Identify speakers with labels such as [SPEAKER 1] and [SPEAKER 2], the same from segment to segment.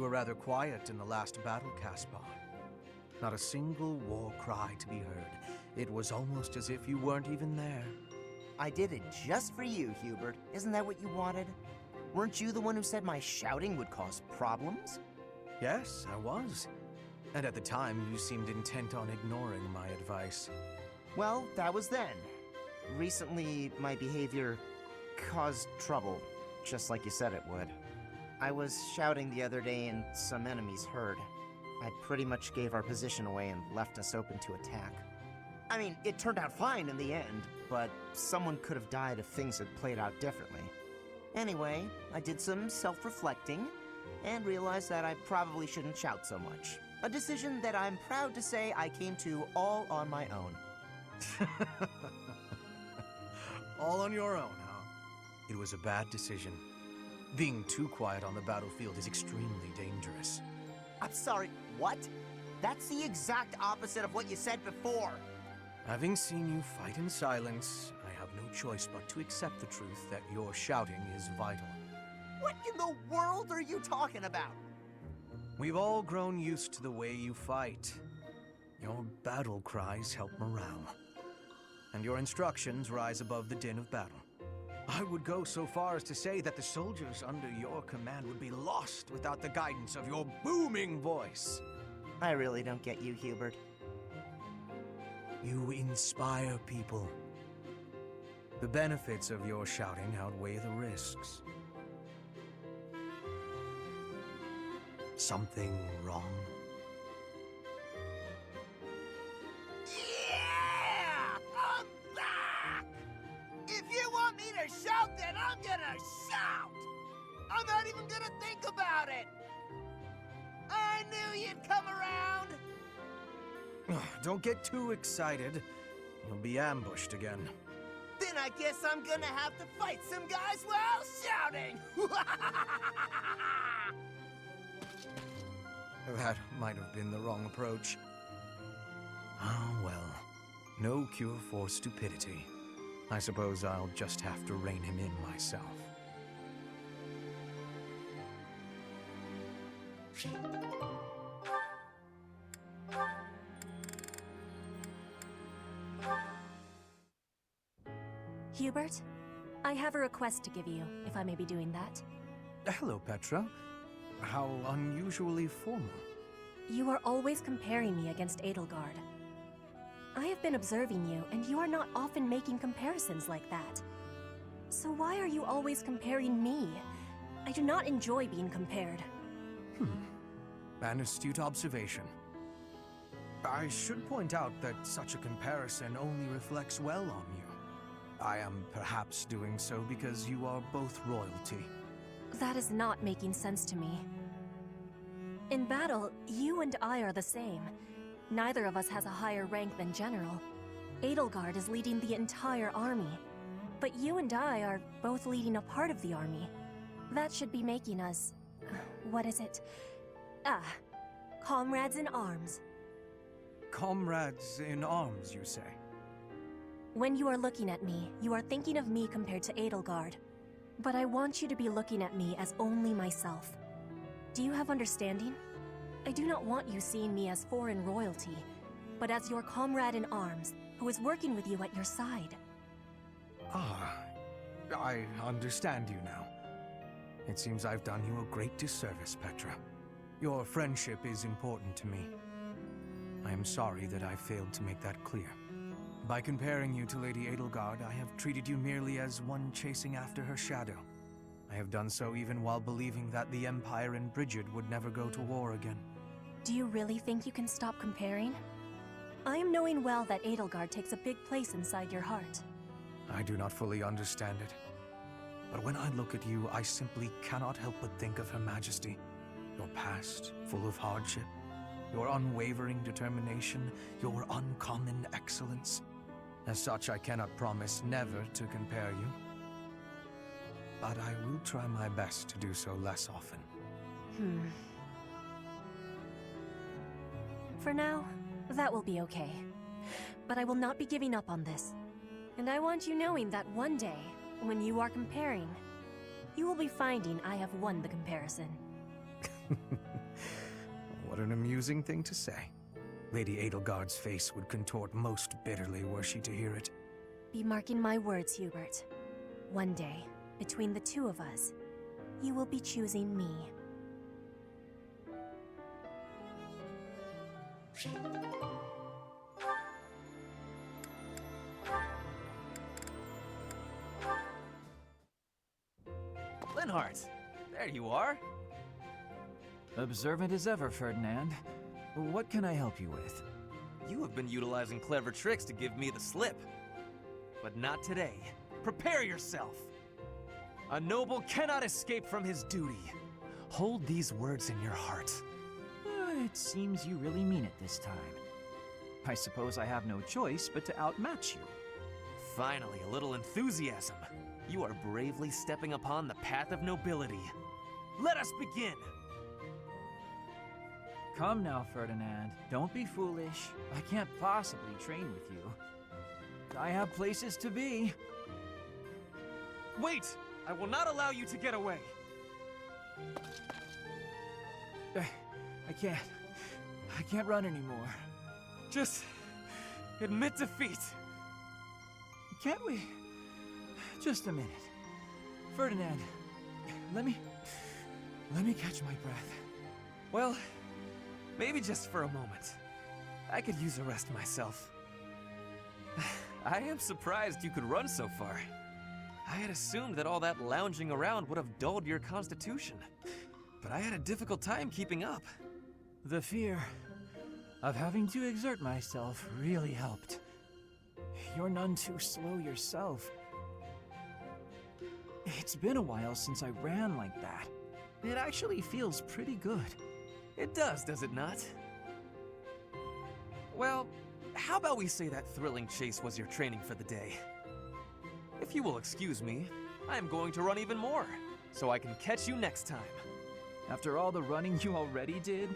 [SPEAKER 1] were rather quiet in the last battle, Caspar. Not a single war cry to be heard. It was almost as if you weren't even there.
[SPEAKER 2] I did it just for you, Hubert. Isn't that what you wanted? Weren't you the one who said my shouting would cause problems?
[SPEAKER 1] Yes, I was. And at the time, you seemed intent on ignoring my advice.
[SPEAKER 2] Well, that was then. Recently, my behavior caused trouble, just like you said it would. I was shouting the other day and some enemies heard. I pretty much gave our position away and left us open to attack. I mean, it turned out fine in the end, but someone could have died if things had played out differently. Anyway, I did some self-reflecting and realized that I probably shouldn't shout so much. A decision that I'm proud to say I came to all on my own.
[SPEAKER 1] All on your own, huh? It was a bad decision. Being too quiet on the battlefield is extremely dangerous.
[SPEAKER 2] I'm sorry, what? That's the exact opposite of what you said before.
[SPEAKER 1] Having seen you fight in silence, I have no choice but to accept the truth that your shouting is vital.
[SPEAKER 2] What in the world are you talking about?
[SPEAKER 1] We've all grown used to the way you fight. Your battle cries help morale, and your instructions rise above the din of battle. I would go so far as to say that the soldiers under your command would be lost without the guidance of your booming voice.
[SPEAKER 2] I really don't get you, Hubert.
[SPEAKER 1] You inspire people. The benefits of your shouting outweigh the risks. Something wrong?
[SPEAKER 2] Yeah! I'm back! If you want me to shout, then I'm gonna shout! I'm not even gonna think about it! I knew you'd come around!
[SPEAKER 1] Don't get too excited. You'll be ambushed again.
[SPEAKER 2] Then I guess I'm gonna have to fight some guys while shouting!
[SPEAKER 1] That might have been the wrong approach. Ah, well. No cure for stupidity. I suppose I'll just have to rein him in myself.
[SPEAKER 3] Hubert, I have a request to give you, if I may be doing that.
[SPEAKER 1] Hello, Petra. How unusually formal.
[SPEAKER 3] You are always comparing me against Edelgard. I have been observing you, and you are not often making comparisons like that. So why are you always comparing me? I do not enjoy being compared.
[SPEAKER 1] An astute observation. I should point out that such a comparison only reflects well on you. I am perhaps doing so because you are both royalty.
[SPEAKER 3] That is not making sense to me. In battle, you and I are the same. Neither of us has a higher rank than general. Edelgard is leading the entire army. But you and I are both leading a part of the army. That should be making us... what is it? Comrades in arms.
[SPEAKER 1] Comrades in arms, you say?
[SPEAKER 3] When you are looking at me, you are thinking of me compared to Edelgard. But I want you to be looking at me as only myself. Do you have understanding? I do not want you seeing me as foreign royalty, but as your comrade in arms, who is working with you at your side.
[SPEAKER 1] Ah, I understand you now. It seems I've done you a great disservice, Petra. Your friendship is important to me. I am sorry that I failed to make that clear. By comparing you to Lady Edelgard, I have treated you merely as one chasing after her shadow. I have done so even while believing that the Empire and Bridget would never go to war again.
[SPEAKER 3] Do you really think you can stop comparing? I am knowing well that Edelgard takes a big place inside your heart.
[SPEAKER 1] I do not fully understand it. But when I look at you, I simply cannot help but think of Her Majesty. Your past, full of hardship. Your unwavering determination. Your uncommon excellence. As such, I cannot promise never to compare you. But I will try my best to do so less often.
[SPEAKER 3] For now, that will be okay. But I will not be giving up on this. And I want you knowing that one day, when you are comparing, you will be finding I have won the comparison.
[SPEAKER 1] What an amusing thing to say. Lady Edelgard's face would contort most bitterly were she to hear it.
[SPEAKER 3] Be marking my words, Hubert. One day, between the two of us, you will be choosing me.
[SPEAKER 4] Linhardt, there you are.
[SPEAKER 5] Observant as ever, Ferdinand. What can I help you with?
[SPEAKER 4] You have been utilizing clever tricks to give me the slip. But not today. Prepare yourself. A noble cannot escape from his duty. Hold these words in your heart.
[SPEAKER 5] It seems you really mean it this time. I suppose I have no choice but to outmatch you.
[SPEAKER 4] Finally, a little enthusiasm. You are bravely stepping upon the path of nobility. Let us begin!
[SPEAKER 5] Come now, Ferdinand. Don't be foolish. I can't possibly train with you. I have places to be.
[SPEAKER 4] Wait! I will not allow you to get away!
[SPEAKER 5] I can't run anymore.
[SPEAKER 4] Just admit defeat.
[SPEAKER 5] Can't we? Just a minute. Ferdinand, let me catch my breath.
[SPEAKER 4] Well, maybe just for a moment. I could use a rest myself. I am surprised you could run so far. I had assumed that all that lounging around would have dulled your constitution, but I had a difficult time keeping up.
[SPEAKER 5] The fear of having to exert myself really helped. You're none too slow yourself. It's been a while since I ran like that. It actually feels pretty good.
[SPEAKER 4] It does it not? Well, how about we say that thrilling chase was your training for the day? If you will excuse me, I am going to run even more, so I can catch you next time.
[SPEAKER 5] After all the running you already did,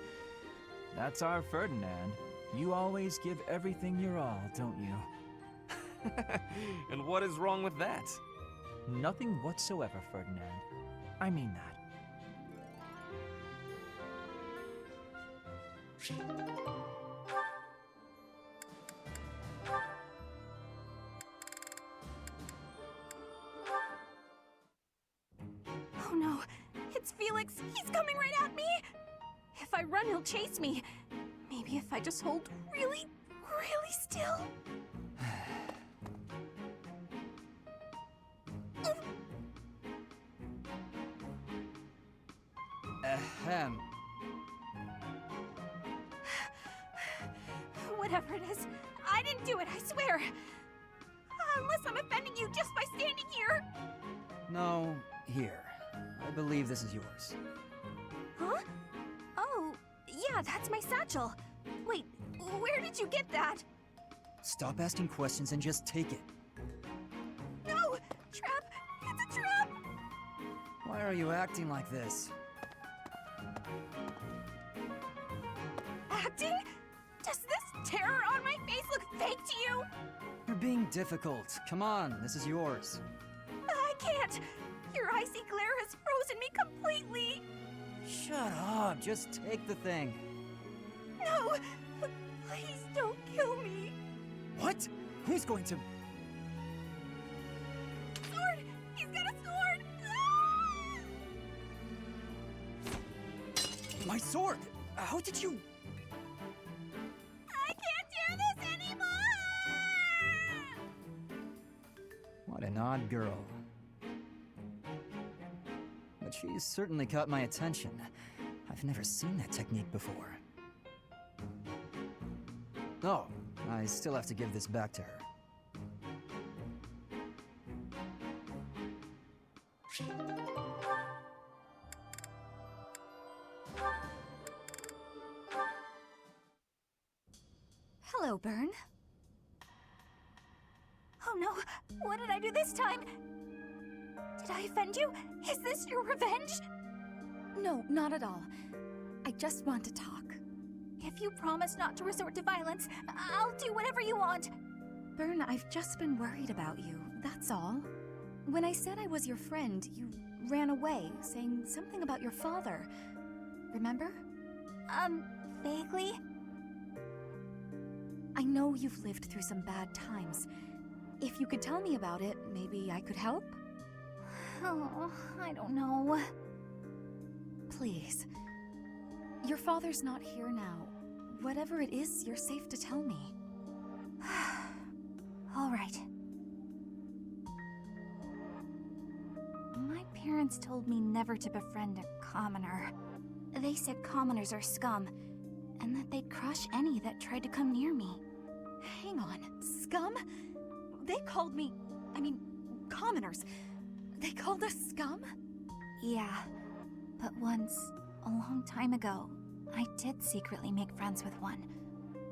[SPEAKER 5] that's our Ferdinand. You always give everything your all, don't you?
[SPEAKER 4] And what is wrong with that?
[SPEAKER 5] Nothing whatsoever, Ferdinand. I mean that.
[SPEAKER 3] Oh no, it's Felix. He's coming right at me. If I run, he'll chase me. Maybe if I just hold really still.
[SPEAKER 5] Ahem.
[SPEAKER 3] Whatever it is, I didn't do it, I swear. Unless I'm offending you just by standing here.
[SPEAKER 6] No, here. I believe this is yours.
[SPEAKER 3] Huh? Oh, yeah, that's my satchel. Wait, where did you get that?
[SPEAKER 6] Stop asking questions and just take it.
[SPEAKER 3] No! Trap! It's a trap!
[SPEAKER 6] Why are you acting like this?
[SPEAKER 3] Acting? Does this terror on my face look fake to you?
[SPEAKER 6] You're being difficult. Come on, this is yours.
[SPEAKER 3] I can't! Your icy glare has frozen me completely!
[SPEAKER 6] Shut up, just take the thing.
[SPEAKER 3] No! Please don't kill me!
[SPEAKER 6] What? Who's going to...
[SPEAKER 3] Sword! He's got a sword! Ah!
[SPEAKER 6] My sword! How did you...
[SPEAKER 3] I can't do this anymore!
[SPEAKER 6] What an odd girl. But she's certainly caught my attention. I've never seen that technique before. Oh, I still have to give this back to her.
[SPEAKER 3] Hello, Byrne. Oh no, what did I do this time? Did I offend you? Is this your revenge? No, not at all. I just want to talk. If you promise not to resort to violence, I'll do whatever you want. Byrne, I've just been worried about you, that's all. When I said I was your friend, you ran away, saying something about your father. Remember?
[SPEAKER 7] vaguely.
[SPEAKER 3] I know you've lived through some bad times. If you could tell me about it, maybe I could help?
[SPEAKER 7] Oh, I don't know.
[SPEAKER 3] Please. Your father's not here now. Whatever it is, you're safe to tell me.
[SPEAKER 7] All right. My parents told me never to befriend a commoner. They said commoners are scum, and that they'd crush any that tried to come near me.
[SPEAKER 3] Hang on. Scum? They called me... commoners. They called us scum?
[SPEAKER 7] Yeah, but once, a long time ago, I did secretly make friends with one.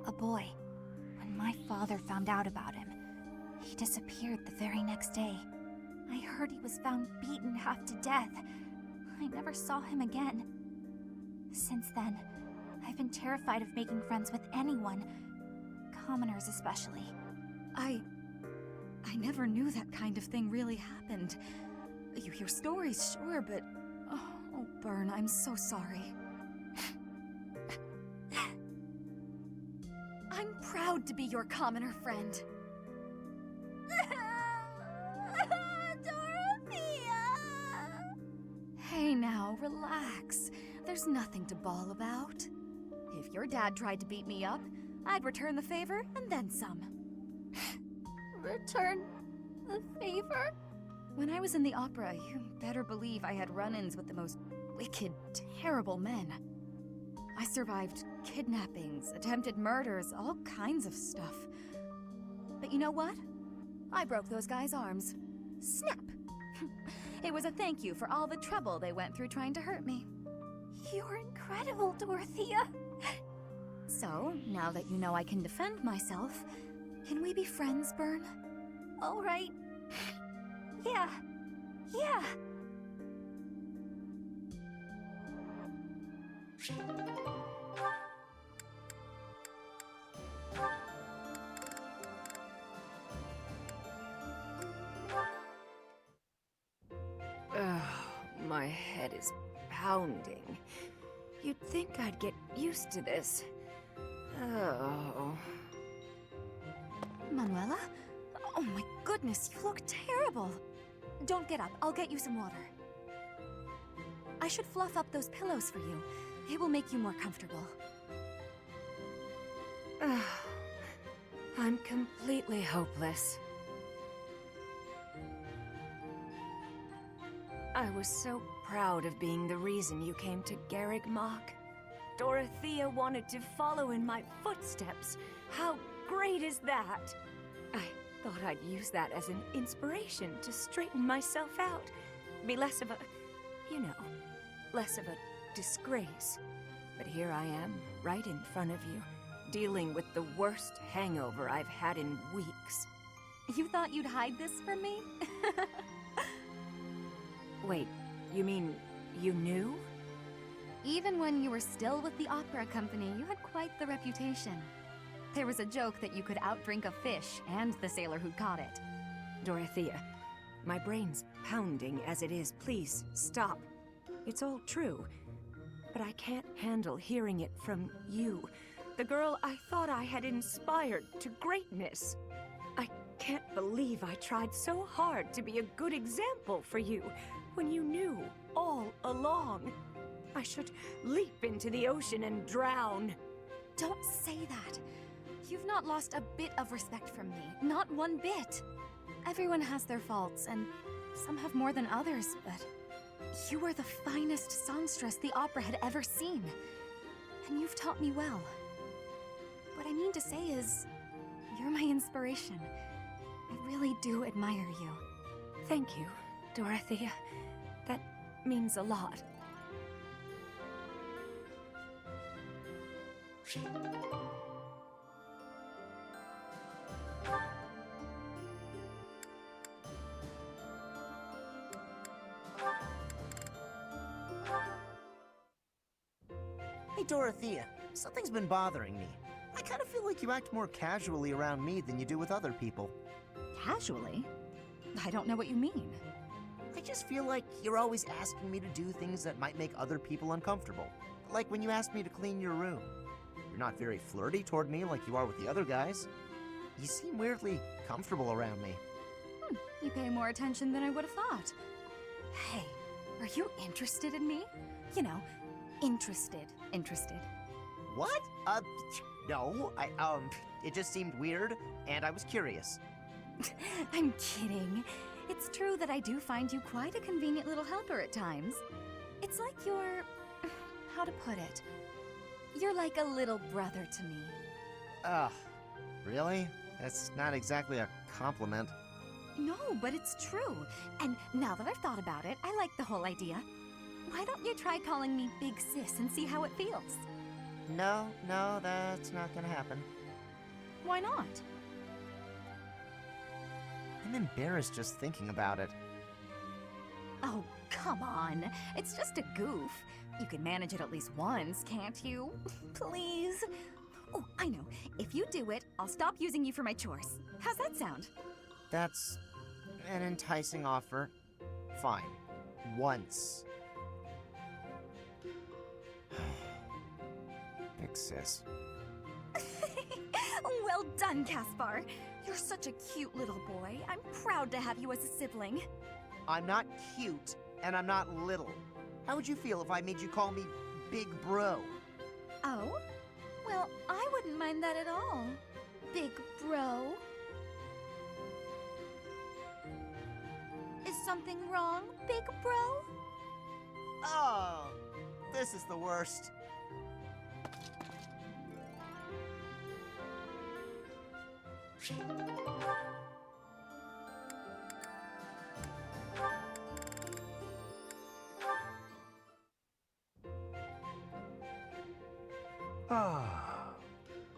[SPEAKER 7] A boy. When my father found out about him, he disappeared the very next day. I heard he was found beaten half to death. I never saw him again. Since then, I've been terrified of making friends with anyone. Commoners especially.
[SPEAKER 3] I never knew that kind of thing really happened. You hear stories, sure, but... Oh, Byrne, I'm so sorry. I'm proud to be your commoner friend.
[SPEAKER 7] Dorothea!
[SPEAKER 3] Hey now, relax. There's nothing to bawl about. If your dad tried to beat me up, I'd return the favor and then some.
[SPEAKER 7] Return the favor?
[SPEAKER 3] When I was in the opera, you better believe I had run-ins with the most wicked, terrible men. I survived kidnappings, attempted murders, all kinds of stuff. But you know what? I broke those guys' arms. Snap! It was a thank you for all the trouble they went through trying to hurt me.
[SPEAKER 7] You're incredible, Dorothea.
[SPEAKER 3] So, now that you know I can defend myself, can we be friends, Byrne?
[SPEAKER 7] All right. Yeah.
[SPEAKER 8] My head is pounding. You'd think I'd get used to this. Oh.
[SPEAKER 3] Manuela? Oh my goodness, you look terrible. Don't get up, I'll get you some water. I should fluff up those pillows for you. It will make you more comfortable.
[SPEAKER 8] I'm completely hopeless. I was so proud of being the reason you came to Garreg Mach. Dorothea wanted to follow in my footsteps. How great is that? I thought I'd use that as an inspiration to straighten myself out. Be less of a, less of a disgrace. But here I am, right in front of you, dealing with the worst hangover I've had in weeks.
[SPEAKER 3] You thought you'd hide this from me?
[SPEAKER 8] Wait, you mean you knew?
[SPEAKER 3] Even when you were still with the opera company, you had quite the reputation. There was a joke that you could outdrink a fish and the sailor who caught it.
[SPEAKER 8] Dorothea, my brain's pounding as it is. Please, stop. It's all true. But I can't handle hearing it from you, the girl I thought I had inspired to greatness. I can't believe I tried so hard to be a good example for you when you knew all along. I should leap into the ocean and drown.
[SPEAKER 3] Don't say that. You've not lost a bit of respect from me. Not one bit. Everyone has their faults, and some have more than others, but you were the finest songstress the opera had ever seen. And you've taught me well. What I mean to say is, you're my inspiration. I really do admire you.
[SPEAKER 8] Thank you, Dorothea. That means a lot.
[SPEAKER 2] Hey, Dorothea, something's been bothering me. I kind of feel like you act more casually around me than you do with other people.
[SPEAKER 3] Casually? I don't know what you mean.
[SPEAKER 2] I just feel like you're always asking me to do things that might make other people uncomfortable. Like when you asked me to clean your room. You're not very flirty toward me like you are with the other guys. You seem weirdly comfortable around me.
[SPEAKER 7] You pay more attention than I would have thought.
[SPEAKER 8] Hey, are you interested in me? You know, interested.
[SPEAKER 2] What? No, it just seemed weird, and I was curious.
[SPEAKER 8] I'm kidding. It's true that I do find you quite a convenient little helper at times. It's like you're... how to put it? You're like a little brother to me.
[SPEAKER 2] Ugh, really? That's not exactly a compliment.
[SPEAKER 8] No, but it's true. And now that I've thought about it, I like the whole idea. Why don't you try calling me Big Sis and see how it feels?
[SPEAKER 2] No, that's not gonna happen.
[SPEAKER 8] Why not?
[SPEAKER 2] I'm embarrassed just thinking about it.
[SPEAKER 8] Oh, come on. It's just a goof. You can manage it at least once, can't you? Please? Oh, I know. If you do it, I'll stop using you for my chores. How's that sound?
[SPEAKER 2] That's an enticing offer. Fine. Once. Big sis.
[SPEAKER 8] Well done, Caspar. You're such a cute little boy. I'm proud to have you as a sibling.
[SPEAKER 2] I'm not cute, and I'm not little. How would you feel if I made you call me Big Bro?
[SPEAKER 8] Oh? Well, I wouldn't mind that at all. Big bro. Is something wrong, big bro?
[SPEAKER 2] Oh, this is the worst.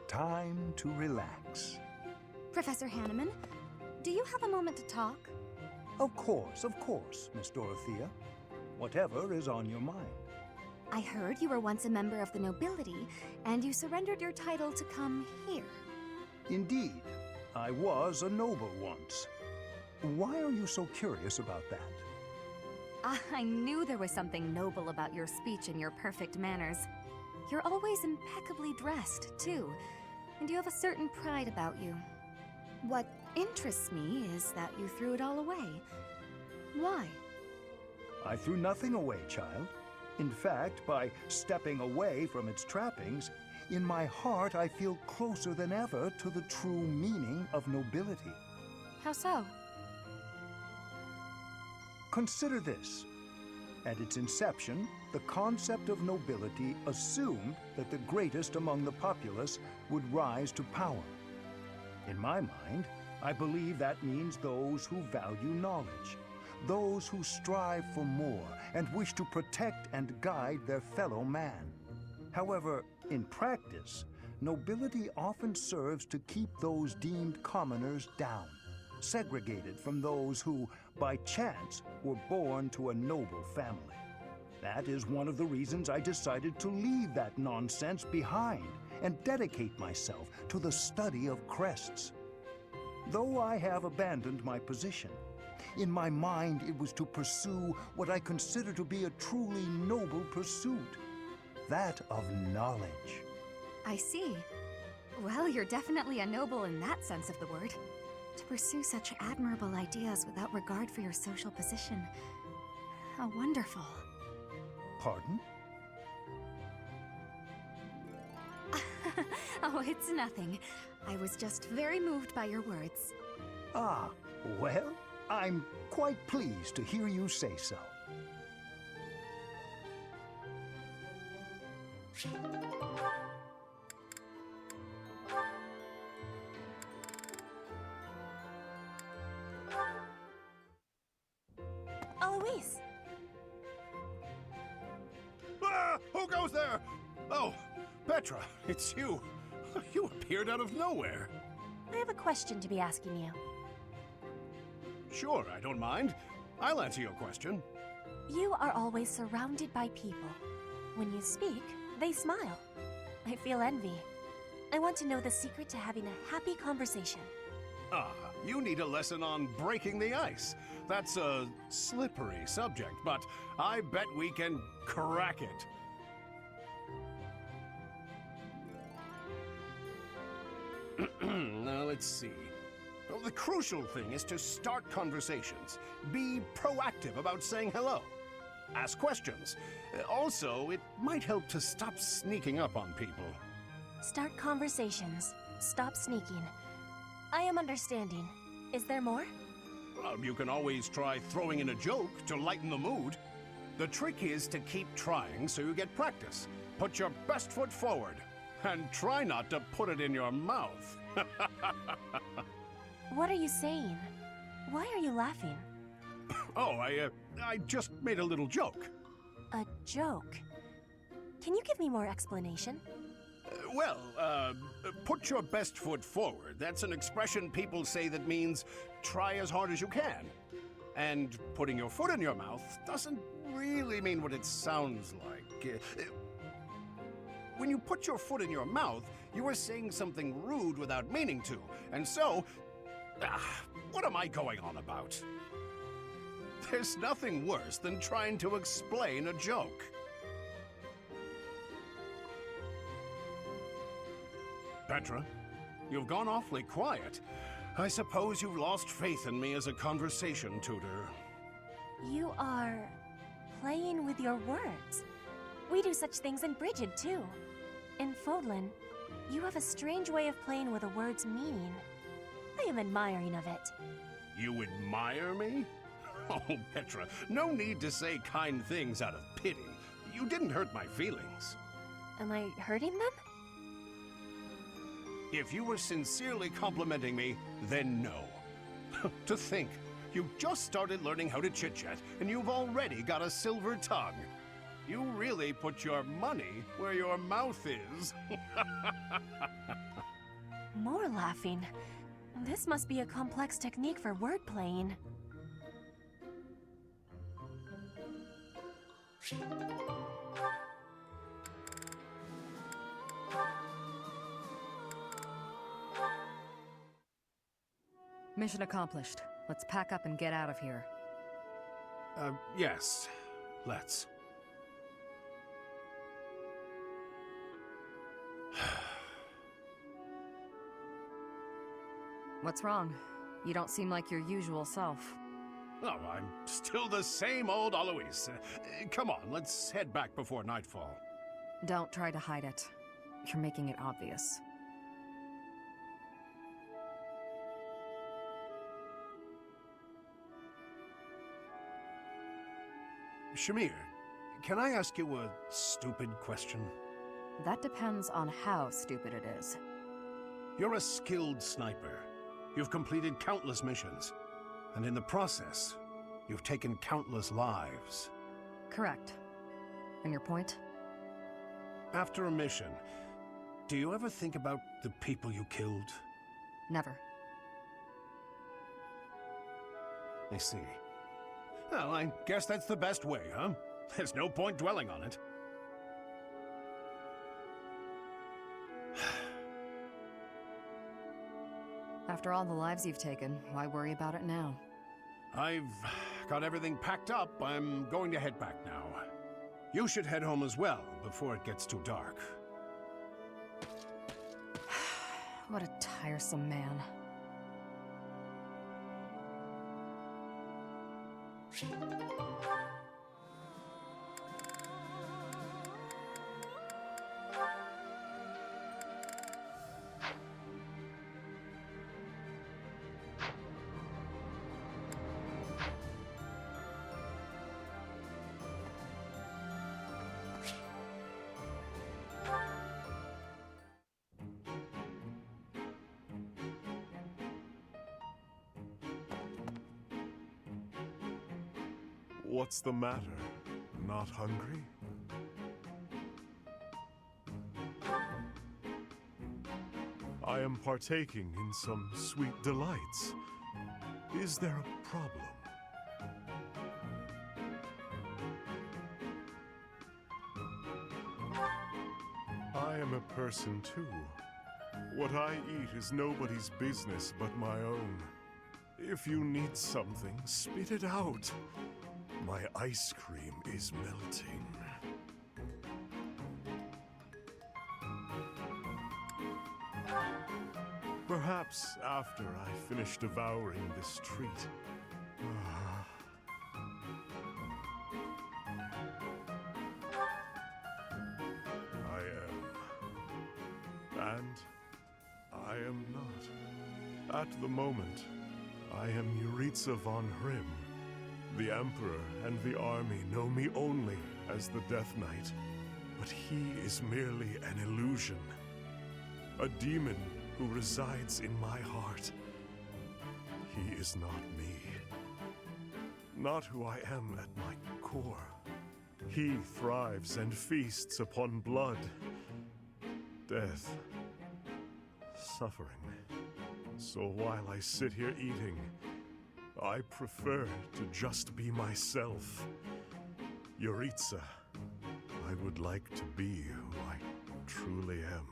[SPEAKER 9] Time to relax.
[SPEAKER 8] Professor Hanneman, do you have a moment to talk?
[SPEAKER 9] Of course, Miss Dorothea. Whatever is on your mind.
[SPEAKER 8] I heard you were once a member of the nobility, and you surrendered your title to come here.
[SPEAKER 9] Indeed, I was a noble once. Why are you so curious about that?
[SPEAKER 8] I knew there was something noble about your speech and your perfect manners. You're always impeccably dressed, too, and you have a certain pride about you. What interests me is that you threw it all away. Why?
[SPEAKER 9] I threw nothing away, child. In fact, by stepping away from its trappings, in my heart I feel closer than ever to the true meaning of nobility.
[SPEAKER 8] How so?
[SPEAKER 9] Consider this. At its inception, the concept of nobility assumed that the greatest among the populace would rise to power. In my mind, I believe that means those who value knowledge, those who strive for more and wish to protect and guide their fellow man. However, in practice, nobility often serves to keep those deemed commoners down, segregated from those who, by chance, were born to a noble family. That is one of the reasons I decided to leave that nonsense behind and dedicate myself to the study of crests. Though I have abandoned my position, in my mind it was to pursue what I consider to be a truly noble pursuit, that of knowledge.
[SPEAKER 8] I see. Well, you're definitely a noble in that sense of the word. To pursue such admirable ideas without regard for your social position. How wonderful.
[SPEAKER 9] Pardon?
[SPEAKER 8] Oh, it's nothing. I was just very moved by your words.
[SPEAKER 9] Ah, well, I'm quite pleased to hear you say so.
[SPEAKER 3] Eloise!
[SPEAKER 10] Ah! Who goes there? Oh, Petra, it's you. You appeared out of nowhere.
[SPEAKER 3] I have a question to be asking you.
[SPEAKER 10] Sure, I don't mind. I'll answer your question.
[SPEAKER 3] You are always surrounded by people. When you speak, they smile. I feel envy. I want to know the secret to having a happy conversation.
[SPEAKER 10] Ah, you need a lesson on breaking the ice. That's a slippery subject, but I bet we can crack it. Now, let's see. Well, the crucial thing is to start conversations. Be proactive about saying hello. Ask questions. Also, it might help to stop sneaking up on people.
[SPEAKER 3] Start conversations. Stop sneaking. I am understanding. Is there more?
[SPEAKER 10] Well, you can always try throwing in a joke to lighten the mood. The trick is to keep trying so you get practice. Put your best foot forward. And try not to put it in your mouth.
[SPEAKER 3] What are you saying? Why are you laughing?
[SPEAKER 10] Oh, I just made a little joke.
[SPEAKER 3] A joke? Can you give me more explanation?
[SPEAKER 10] Well, put your best foot forward. That's an expression people say that means try as hard as you can. And putting your foot in your mouth doesn't really mean what it sounds like. When you put your foot in your mouth, you are saying something rude without meaning to. And so, what am I going on about? There's nothing worse than trying to explain a joke. Petra, you've gone awfully quiet. I suppose you've lost faith in me as a conversation tutor.
[SPEAKER 3] You are playing with your words. We do such things in Brigid, too. In Fodlan, you have a strange way of playing with a word's meaning. I am admiring of it.
[SPEAKER 10] You admire me? Oh, Petra, no need to say kind things out of pity. You didn't hurt my feelings.
[SPEAKER 3] Am I hurting them?
[SPEAKER 10] If you were sincerely complimenting me, then no. To think, you just started learning how to chit-chat, and you've already got a silver tongue. You really put your money where your mouth is.
[SPEAKER 3] More laughing. This must be a complex technique for word playing.
[SPEAKER 11] Mission accomplished. Let's pack up and get out of here.
[SPEAKER 10] Yes. Let's.
[SPEAKER 11] What's wrong? You don't seem like your usual self.
[SPEAKER 10] Oh, I'm still the same old Alois. Come on, let's head back before nightfall.
[SPEAKER 11] Don't try to hide it. You're making it obvious.
[SPEAKER 10] Shamir, can I ask you a stupid question?
[SPEAKER 11] That depends on how stupid it is.
[SPEAKER 10] You're a skilled sniper. You've completed countless missions. And in the process, you've taken countless lives.
[SPEAKER 11] Correct. And your point?
[SPEAKER 10] After a mission, do you ever think about the people you killed?
[SPEAKER 11] Never.
[SPEAKER 10] I see. Well, I guess that's the best way, huh? There's no point dwelling on it.
[SPEAKER 11] After all the lives you've taken, why worry about it now?
[SPEAKER 10] I've got everything packed up. I'm going to head back now. You should head home as well, before it gets too dark.
[SPEAKER 11] What a tiresome man.
[SPEAKER 12] What's the matter? Not hungry? I am partaking in some sweet delights. Is there a problem? I am a person too. What I eat is nobody's business but my own. If you need something, spit it out. My ice cream is melting. Perhaps after I finish devouring this treat. I am. And I am not. At the moment, I am Yuritsa von Hrim. The Emperor and the army know me only as the Death Knight, but he is merely an illusion. A demon who resides in my heart. He is not me. Not who I am at my core. He thrives and feasts upon blood, death, suffering. So while I sit here eating, I prefer to just be myself. Yuritsa, I would like to be who I truly am.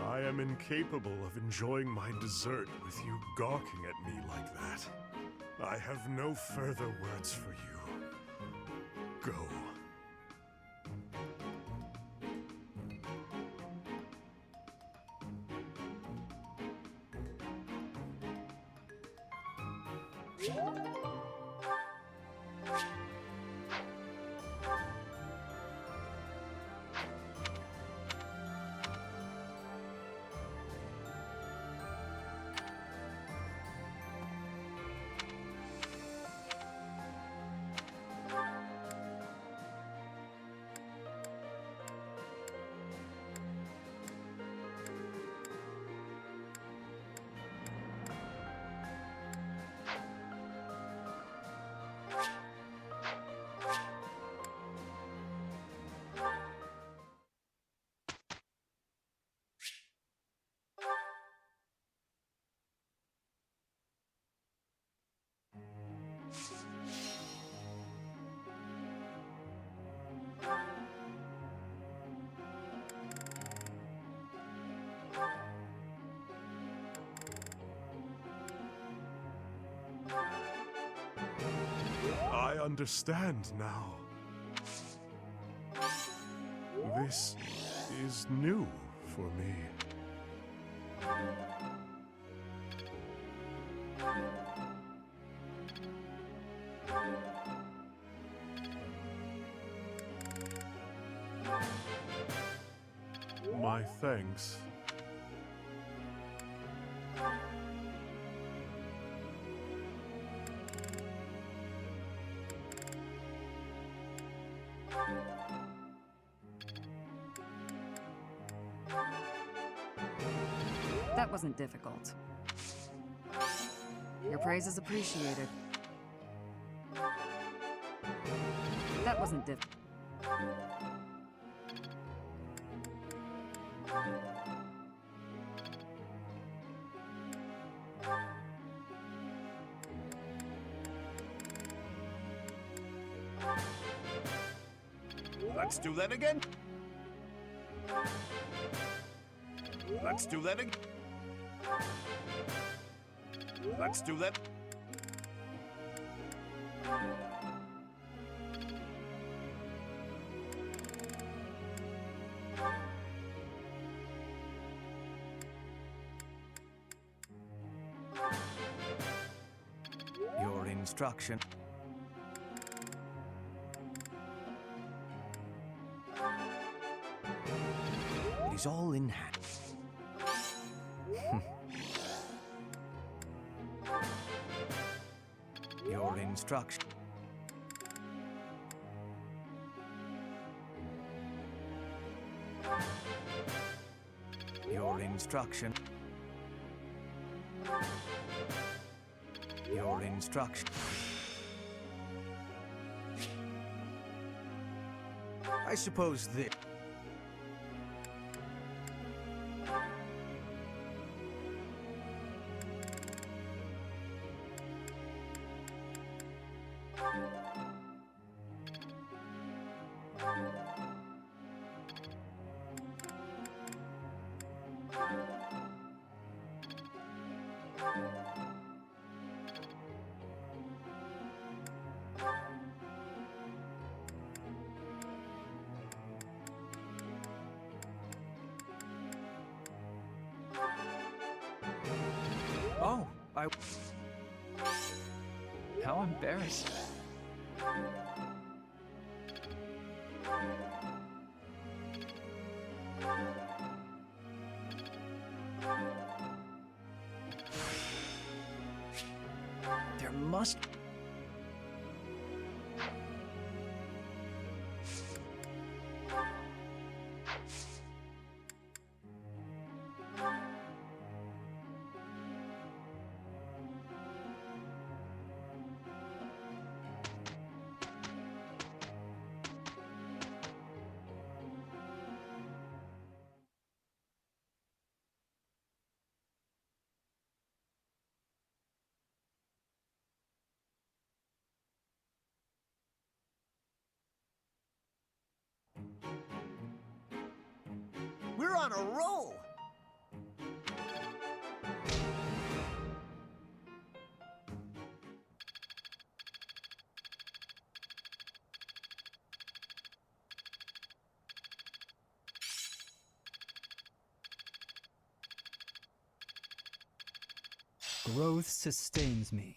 [SPEAKER 12] I am incapable of enjoying my dessert with you gawking at me like that. I have no further words for you. Go. I understand now. This is new for me. My thanks.
[SPEAKER 11] That wasn't difficult. Your praise is appreciated. That wasn't difficult.
[SPEAKER 10] Let's do that again. Let's do that again. Let's do that.
[SPEAKER 1] Your instruction. It is all in hand. Your instruction. Your instruction. Your instruction. I suppose this.
[SPEAKER 5] How embarrassing. There must...
[SPEAKER 2] We're on a roll!
[SPEAKER 6] Growth sustains me.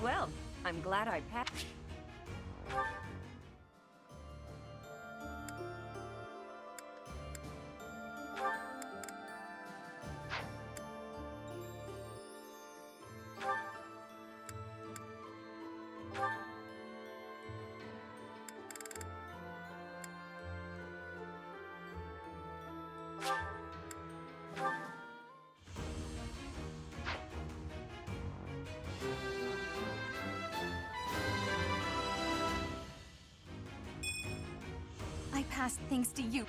[SPEAKER 8] Well, I'm glad I passed.
[SPEAKER 7] I passed thanks to you.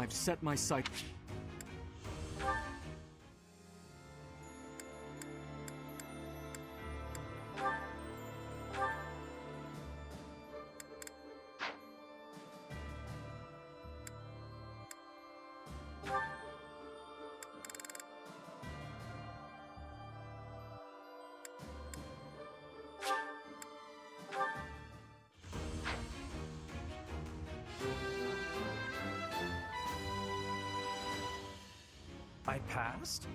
[SPEAKER 5] I've set my sight. I passed?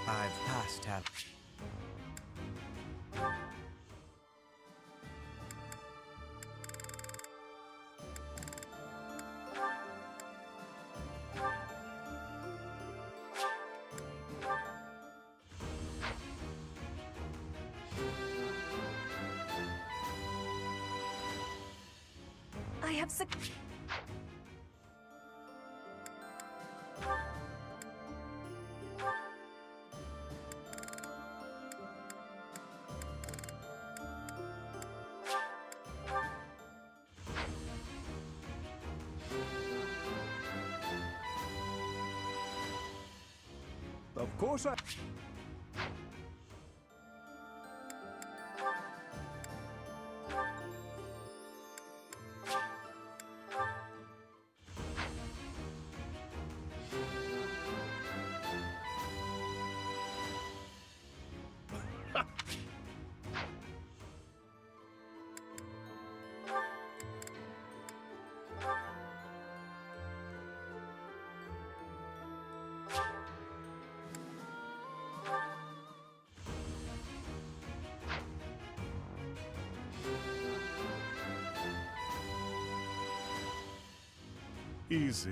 [SPEAKER 1] I've passed, have.
[SPEAKER 3] I have
[SPEAKER 9] Of course I...
[SPEAKER 12] Easy.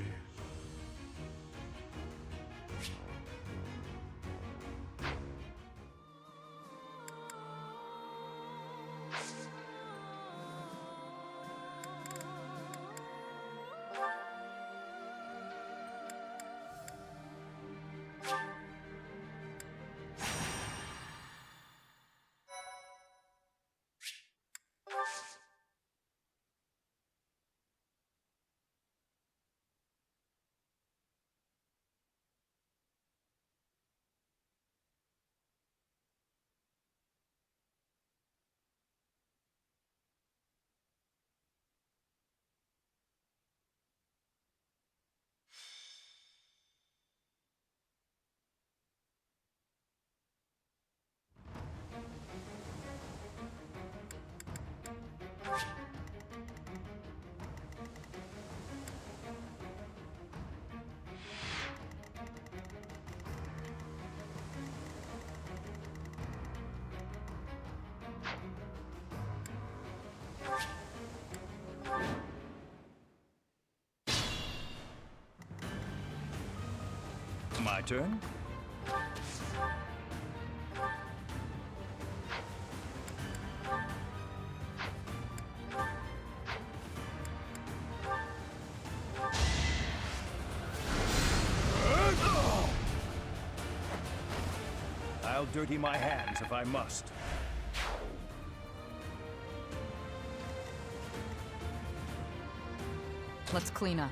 [SPEAKER 9] My turn. I'll dirty my hands if I must.
[SPEAKER 11] Let's clean up.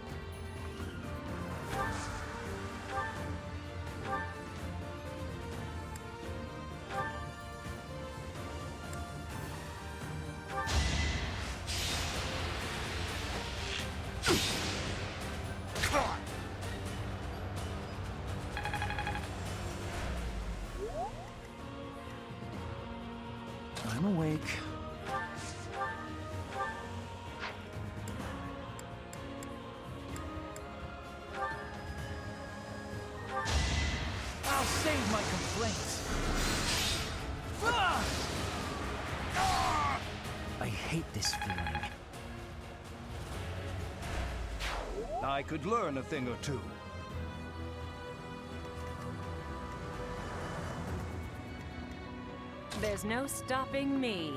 [SPEAKER 5] I'm awake. I'll save my complaints. I hate this feeling.
[SPEAKER 9] I could learn a thing or two.
[SPEAKER 8] There's no stopping me.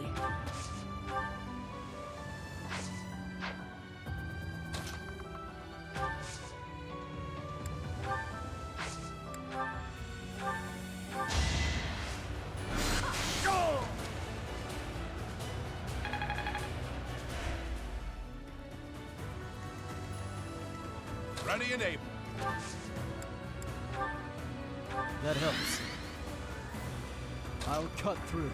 [SPEAKER 10] Ready and able.
[SPEAKER 5] That helps. I'll cut through.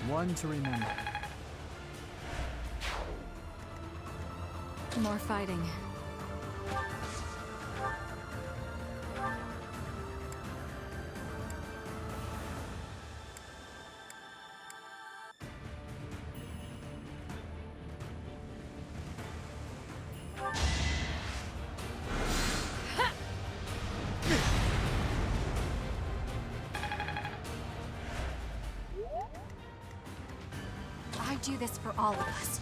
[SPEAKER 5] One to remember.
[SPEAKER 11] More fighting.
[SPEAKER 7] I do this for all of us.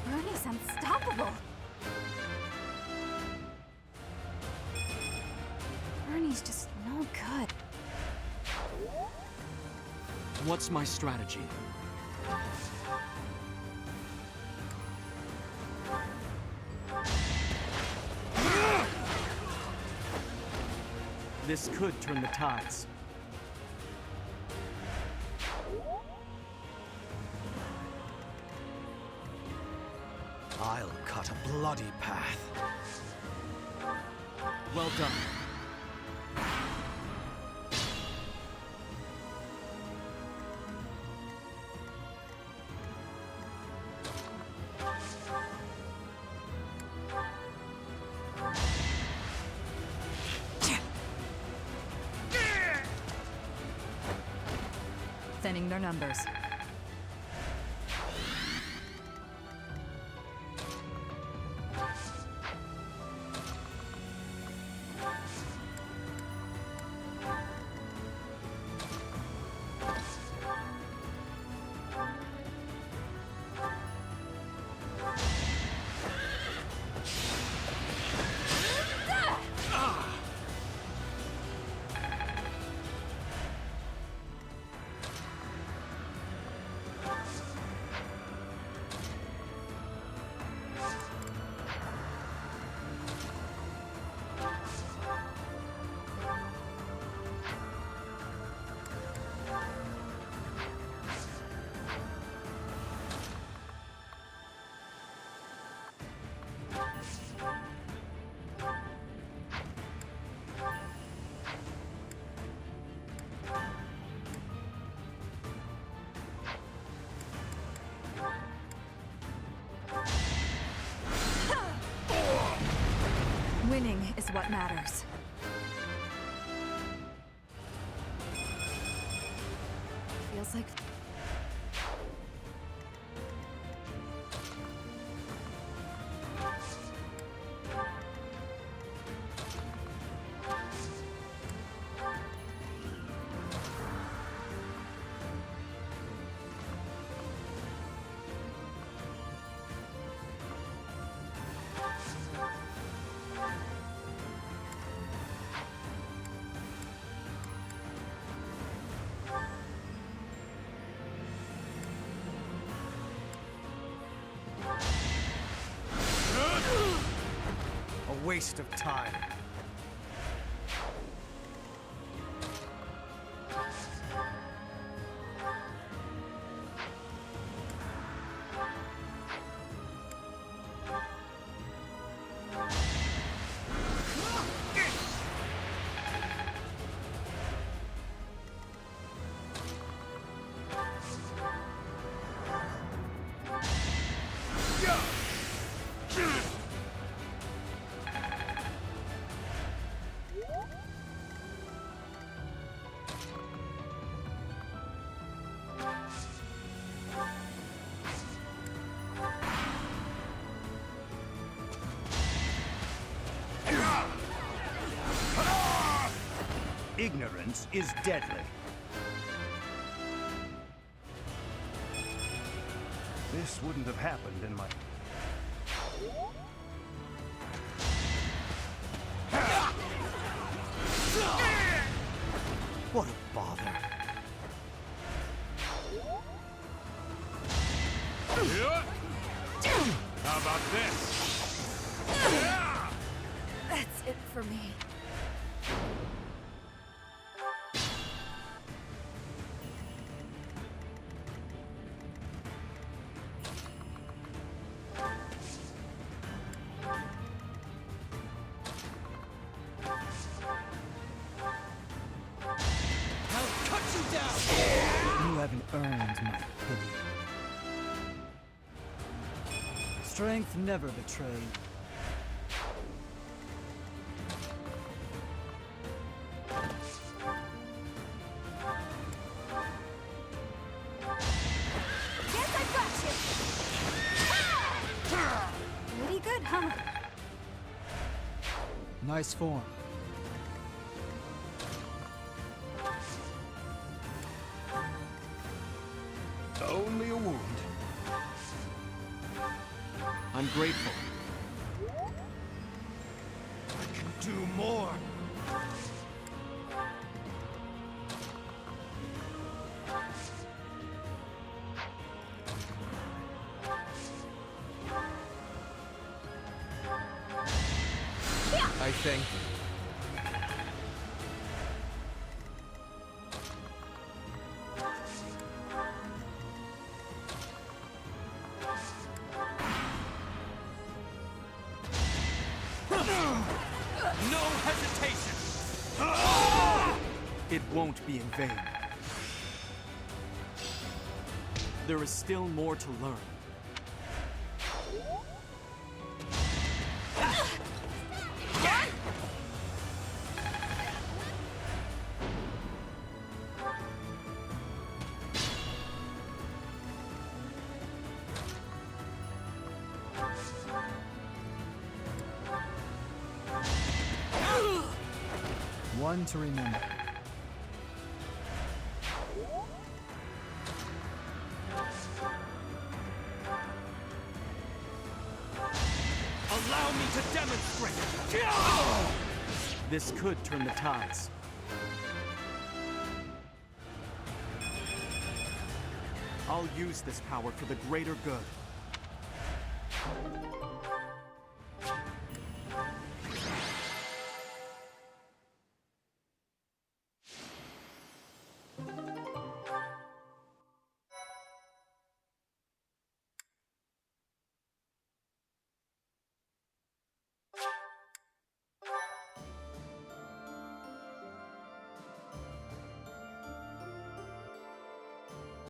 [SPEAKER 7] Bernie's unstoppable. Bernie's just no good.
[SPEAKER 5] What's my strategy? This could turn the tides. I'll cut a bloody path. Well done.
[SPEAKER 11] Thinning their numbers. Winning is what matters. feels like...
[SPEAKER 1] A waste of time.
[SPEAKER 9] Ignorance is deadly. This wouldn't have happened in my...
[SPEAKER 1] What a bother.
[SPEAKER 12] How about this?
[SPEAKER 8] That's it for me.
[SPEAKER 6] You haven't earned my pity. Strength never betrayed.
[SPEAKER 7] Guess I got you! Pretty good, huh?
[SPEAKER 6] Nice form.
[SPEAKER 9] Only a wound.
[SPEAKER 4] I'm grateful.
[SPEAKER 1] I can do more. I thank you.
[SPEAKER 4] No hesitation! It won't be in vain. There is still more to learn.
[SPEAKER 6] One to remember.
[SPEAKER 4] Allow me to demonstrate! This could turn the tides. I'll use this power for the greater good.